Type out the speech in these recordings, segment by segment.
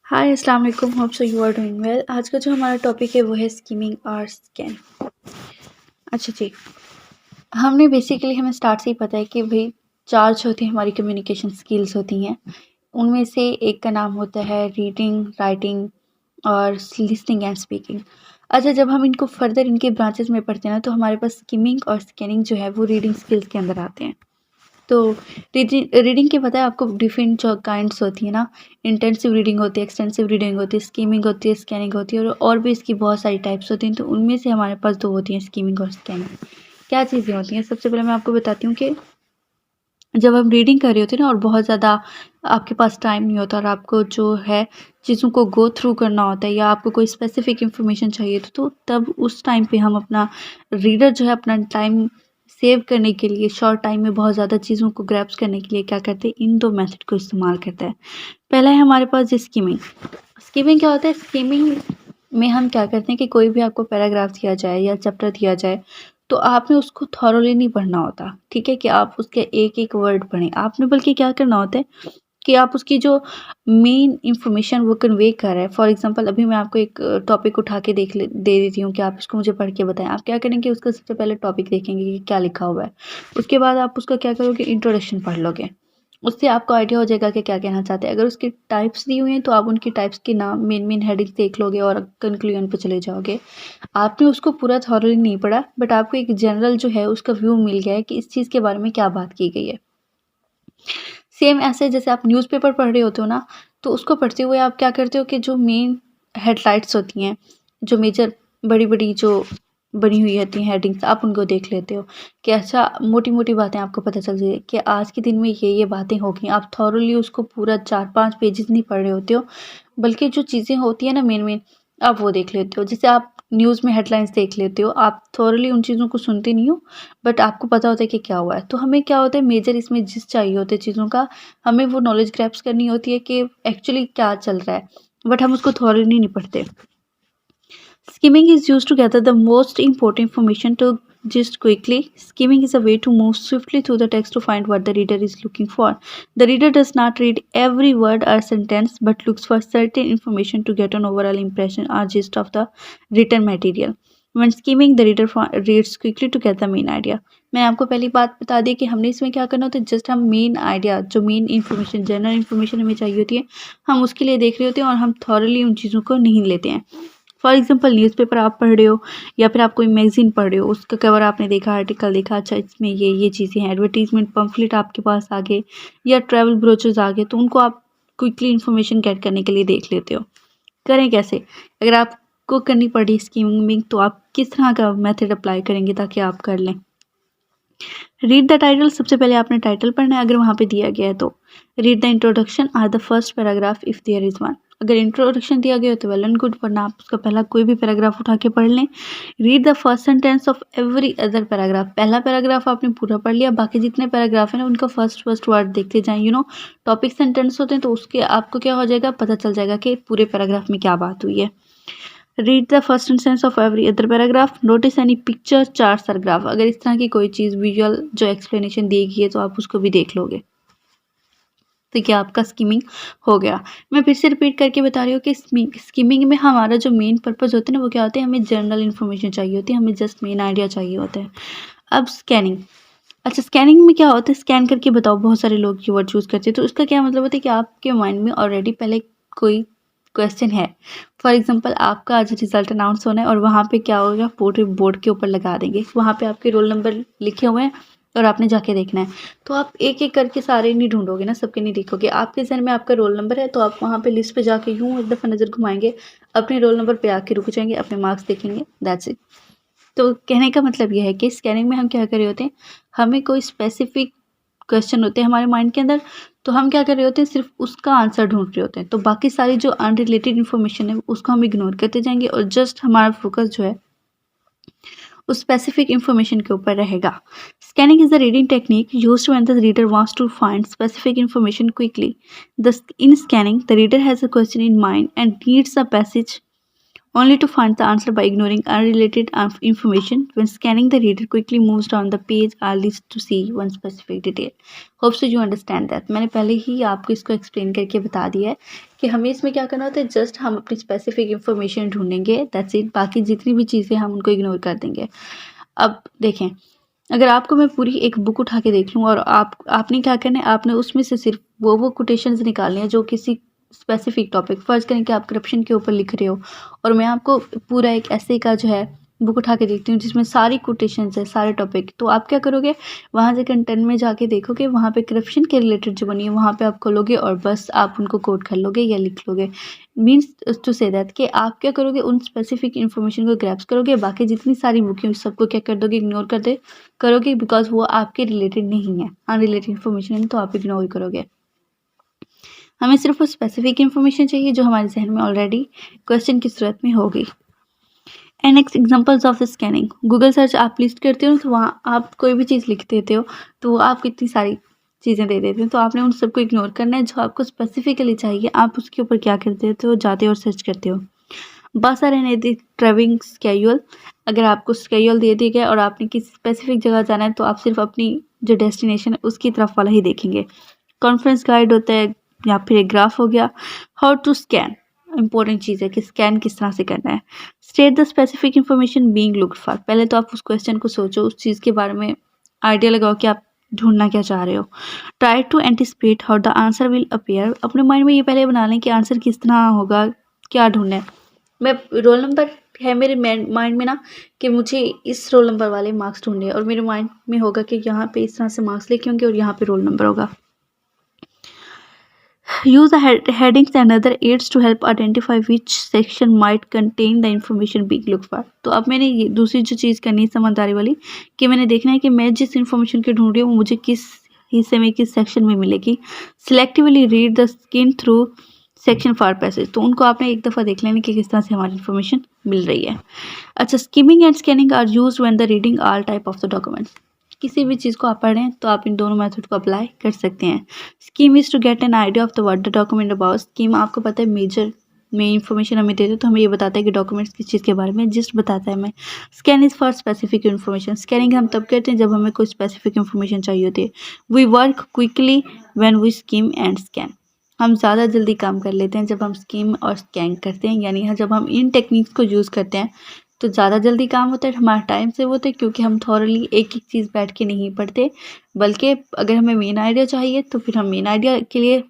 हाय अस्सलाम वालेकुम, hope so you are doing well. आज का जो हमारा टॉपिक है वो है स्किमिंग और स्कैन। अच्छा जी, हमने बेसिकली हमें स्टार्ट से ही पता है कि भाई चार जो होती हैं हमारी कम्युनिकेशन स्किल्स होती हैं। उनमें से एक का नाम होता है रीडिंग, राइटिंग और लिसनिंग एंड स्पीकिंग। अच्छा, जब हम इनको फर्दर इनके ब्रांचेस में पढ़ते हैं ना, तो हमारे पास स्किमिंग और स्कैनिंग जो है वो रीडिंग स्किल्स के अंदर आते हैं। तो रीडिंग रीडिंग के पता है आपको डिफरेंट जो काइंड्स होती है ना, इंटेंसिव रीडिंग होती है, एक्सटेंसिव रीडिंग होती है, स्कीमिंग होती है, स्कैनिंग होती है और भी इसकी बहुत सारी टाइप्स होती हैं। तो उनमें से हमारे पास दो होती हैं, स्कीमिंग और स्कैनिंग। क्या चीज़ें होती हैं? सबसे पहले मैं आपको बताती हूँ कि जब हम रीडिंग कर रहे होते हैं ना और बहुत ज़्यादा आपके पास टाइम नहीं होता और आपको जो है चीज़ों को गो थ्रू करना होता है या आपको कोई स्पेसिफिक इन्फॉर्मेशन चाहिए तो तब उस टाइम पे हम अपना रीडर जो है अपना टाइम सेव करने के लिए शॉर्ट टाइम में बहुत ज़्यादा चीज़ों को ग्रैब्स करने के लिए क्या करते हैं, इन दो मेथड को इस्तेमाल करते हैं। पहला है हमारे पास स्कीमिंग। स्कीमिंग क्या होता है? स्कीमिंग में हम क्या करते हैं कि कोई भी आपको पैराग्राफ दिया जाए या चैप्टर दिया जाए तो आपने उसको थॉरोली नहीं पढ़ना होता, ठीक है, कि आप उसके एक एक वर्ड पढ़ें। आपने बल्कि क्या करना होता है कि आप उसकी जो मेन इंफॉर्मेशन वो कन्वे कर रहा है। फॉर एग्जांपल अभी मैं आपको एक टॉपिक उठा के दे देती हूँ कि आप इसको मुझे पढ़ के बताएं। आप क्या करेंगे, उसका सबसे पहले टॉपिक देखेंगे कि क्या लिखा हुआ है। उसके बाद आप उसका क्या करोगे, इंट्रोडक्शन पढ़ लोगे। उससे आपको आइडिया हो जाएगा कि क्या कहना चाहते हैं। अगर उसकी टाइप्स दी हुई हैं तो आप उनकी टाइप्स के नाम मेन हेडिंग्स देख लोगे और कंक्लूजन पे चले जाओगे। आपने उसको पूरा थॉरली नहीं पढ़ा, बट आपको एक जनरल जो है उसका व्यू मिल गया है कि इस चीज़ के बारे में क्या बात की गई है। सेम ऐसे जैसे आप न्यूज़पेपर पढ़ रहे होते हो ना, तो उसको पढ़ते हुए आप क्या करते हो कि जो मेन हेडलाइट्स होती हैं, जो मेजर बड़ी-बड़ी जो बनी हुई होती हैं हेडिंग्स, आप उनको देख लेते हो कि अच्छा मोटी-मोटी बातें आपको पता चल जाए कि आज के दिन में ये बातें हो गई। आप थॉरोली उसको पूरा 4-5 पेजेज़ नहीं पढ़ रहे होते हो, बल्कि जो चीज़ें होती हैं ना मेन-मेन, आप वो देख लेते हो। जैसे आप न्यूज़ में हेडलाइंस देख लेते हो, आप थॉरोली उन चीज़ों को सुनते नहीं हो, बट आपको पता होता है कि क्या हुआ है। तो हमें क्या होता है, मेजर इसमें जिस चाहिए होते हैं चीज़ों का, हमें वो नॉलेज ग्रैब्स करनी होती है कि एक्चुअली क्या चल रहा है, बट हम उसको थॉरोली नहीं पढ़ते। Skimming is used to gather the most important information to just quickly. Skimming is a way to move swiftly through the text to find what the reader is looking for. The reader does not read every word or sentence but looks for certain information to get an overall impression or gist of the written material. When skimming, the reader reads quickly to get the main idea. मैं आपको पहली बात बता दी कि हमने इसमें क्या करना होता है, जस्ट हम मेन आइडिया जो मेन इन्फॉर्मेशन जनरल इन्फॉर्मेशन हमें चाहिए होती है, हम उसके लिए देख रहे होते हैं और हम थॉरली उन चीज़ों को नहीं लेते हैं। फॉर एग्जाम्पल न्यूज़पेपर आप पढ़ रहे हो या फिर आप कोई मैगजीन पढ़ रहे हो, उसका कवर आपने देखा, आर्टिकल देखा, अच्छा इसमें ये चीज़ें हैं, एडवर्टीजमेंट पम्फलेट आपके पास आ गए या ट्रैवल ब्रोचर्स आ गए, तो उनको आप क्विकली इन्फॉर्मेशन गेट करने के लिए देख लेते हो। करें कैसे? अगर आपको करनी पड़ी स्कीमिंग तो आप किस तरह का मेथड अप्लाई करेंगे ताकि आप कर लें? Read the title. सबसे पहले आपने टाइटल पढ़ना है अगर वहाँ पे दिया गया है तो। Read the introduction or the first paragraph if there is one. अगर इंट्रोडक्शन दिया गया हो तो वेल एंड गुड, वरना आप उसका पहला कोई भी पैराग्राफ उठा के पढ़ लें। Read the first sentence of every other paragraph. पहला पैराग्राफ आपने पूरा पढ़ लिया, बाकी जितने पैराग्राफ हैं ना उनका फर्स्ट वर्ड देखते जाएं। टॉपिक सेंटेंस होते हैं तो उसके आपको क्या हो जाएगा, पता चल जाएगा कि पूरे पैराग्राफ में क्या बात हुई है। Read the first sentence of every other paragraph. Notice any picture, charts और ग्राफ। अगर इस तरह की कोई चीज़ विजुअल जो एक्सप्लेनेशन दी गई है तो आप उसको भी देख लोगे। तो क्या आपका स्कीमिंग हो गया। मैं फिर से रिपीट करके बता रही हूँ कि स्कीमिंग में हमारा जो मेन पर्पज़ होता है ना वो क्या होता है, हमें जनरल इन्फॉर्मेशन चाहिए होती है, हमें जस्ट मेन आइडिया चाहिए होता है। अब स्कैनिंग। अच्छा, स्कैनिंग में क्या होता है, स्कैन करके बताओ, बहुत सारे लोग ये वर्ड चूज़ करते हैं। तो इसका क्या मतलब होता है कि आपके माइंड में ऑलरेडी पहले कोई क्वेश्चन है। फॉर एग्जांपल आपका आज रिजल्ट अनाउंस होना है और वहाँ पे क्या होगा, पूरे बोर्ड के ऊपर लगा देंगे, वहाँ पे आपके रोल नंबर लिखे हुए हैं और आपने जाके देखना है। तो आप एक एक करके सारे नहीं ढूंढोगे ना, सबके नहीं देखोगे। आपके जहन में आपका रोल नंबर है तो आप वहाँ पे लिस्ट पे जाके यूँ एक दफ़ा नज़र घुमाएंगे, अपने रोल नंबर पे आके रुक जाएंगे, अपने मार्क्स देखेंगे, दैट्स इट। तो कहने का मतलब यह है कि स्कैनिंग में हम क्या कर रहे होते हैं, हमें कोई स्पेसिफिक क्वेश्चन होते हैं हमारे माइंड के अंदर, तो हम क्या कर रहे होते हैं, सिर्फ उसका आंसर ढूंढ रहे होते हैं। तो बाकी सारी जो अनरिलेटेड इन्फॉर्मेशन है उसको हम इग्नोर करते जाएंगे और जस्ट हमारा फोकस जो है उस स्पेसिफिक इन्फॉर्मेशन के ऊपर रहेगा। Scanning is the reading technique used when the reader wants to find specific information quickly. In scanning, the reader has a question in mind and needs a passage only to find the answer by ignoring unrelated information. When scanning, the reader quickly moves down the page or leads to see one specific detail. Hope so you understand that. मैंने पहले ही आपको इसको explain करके बता दिया है कि हमें इसमें क्या करना होता है, जस्ट हम अपनी स्पेसिफिक इन्फॉर्मेशन ढूंढेंगे, दैट्स इट। बाकी जितनी भी चीज़ें हम उनको इग्नोर कर देंगे। अब देखें, अगर आपको मैं पूरी एक बुक उठा के देख लूँ और आपने क्या करना है, आपने उसमें से सिर्फ वो कोटेशंस निकालने हैं जो किसी स्पेसिफिक टॉपिक, फर्ज करें कि आप करप्शन के ऊपर लिख रहे हो और मैं आपको पूरा एक ऐसे का जो है बुक उठा के देखती हूँ जिसमें सारी कोटेशंस है, सारे टॉपिक। तो आप क्या करोगे, वहाँ से कंटेंट में जाके देखोगे, वहाँ पे करप्शन के रिलेटेड जो बनी है वहाँ पे आप खोलोगे और बस आप उनको कोट कर लोगे या लिख लोगे। मीन्स टू से दैट कि आप क्या करोगे, उन स्पेसिफिक इन्फॉर्मेशन को ग्रैब्स करोगे, बाकी जितनी सारी बुकें उस सबको क्या कर दोगे, इग्नोर करोगे, बिकॉज वो आपके रिलेटेड नहीं है, अनरिलेटेड इन्फॉर्मेशन है, तो आप इग्नोर करोगे। हमें सिर्फ वो स्पेसिफिक इन्फॉर्मेशन चाहिए जो हमारे जहन में ऑलरेडी क्वेश्चन की सूरत में होगी। And next examples of the scanning, Google search आप लिस्ट करते हो तो वहाँ आप कोई भी चीज़ लिख देते हो तो आप कितनी सारी चीज़ें दे देते हैं, तो आपने उन सबको इग्नोर करना है। जो आपको स्पेसिफिकली चाहिए आप उसके ऊपर क्या कर देते हो, जाते हो और सर्च करते हो। बस आर एन ट्रैवलिंग स्केड्यूल, अगर आपको स्केड्यूल दे दिया गया और आपने किसी स्पेसिफिक जगह जाना है तो आप सिर्फ अपनी जो डेस्टिनेशन है उसकी तरफ वाला ही देखेंगे। कॉन्फ्रेंस गाइड होता है या फिर एक ग्राफ हो गया। हाउ टू स्कैन, इंपॉर्टेंट चीज़ है कि स्कैन किस तरह से करना है। State the specific information being looked for, पहले तो आप उस क्वेश्चन को सोचो, उस चीज़ के बारे में आइडिया लगाओ कि आप ढूंढना क्या चाह रहे हो। Try to anticipate how the answer will appear, अपने माइंड में ये पहले बना लें कि आंसर किस तरह होगा, क्या ढूंढना है। मैं रोल नंबर है मेरे माइंड में ना कि मुझे इस रोल नंबर वाले मार्क्स ढूंढने हैं और मेरे माइंड में होगा कि यहाँ पे इस तरह से मार्क्स लिखे होंगे और यहाँ पे रोल नंबर होगा। Use the headings and other aids to help identify which section might contain the information being looked for. तो अब मैंने ये दूसरी जो चीज़ करनी है समझदारी वाली कि मैंने देखना है कि मैं जिस इन्फॉर्मेशन की ढूंढ रही हूँ वो मुझे किस हिस्से में, किस सेक्शन में मिलेगी। Selectively read the skin through section for passage, तो उनको आपने एक दफ़ा देख लेना कि किस तरह से हमारी इन्फॉर्मेशन मिल रही है। अच्छा, skimming and scanning are used when the reading all type of the documents, किसी भी चीज़ को आप पढ़ रहे हैं तो आप इन दोनों मेथड को अप्लाई कर सकते हैं। Skim is to get an idea of the what the document about, skim आपको पता है मेजर में इन्फॉर्मेशन हमें देते तो हमें ये बताता है कि डॉक्यूमेंट्स किस चीज़ के बारे में, जिस्ट बताता है हमें। Scan is for specific information, scanning हम तब करते हैं जब हमें कोई स्पेसिफिक इन्फॉर्मेशन चाहिए होती है। We work quickly when we skim and scan, हम ज़्यादा जल्दी काम कर लेते हैं जब हम स्कीम और स्कैन करते हैं, यानी जब हम इन टेक्निक्स को यूज़ करते हैं तो ज़्यादा जल्दी काम होता है, हमारा टाइम सेव होता है, क्योंकि हम थॉरली एक एक चीज़ बैठ के नहीं पढ़ते, बल्कि अगर हमें मेन आइडिया चाहिए तो फिर हम मेन आइडिया के लिए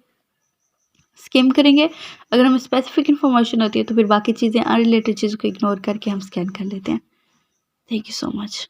स्किम करेंगे। अगर हमें स्पेसिफिक इन्फॉर्मेशन होती है तो फिर बाकी चीज़ें अनरिलेटेड चीज़ों को इग्नोर करके हम स्कैन कर लेते हैं। Thank you so much.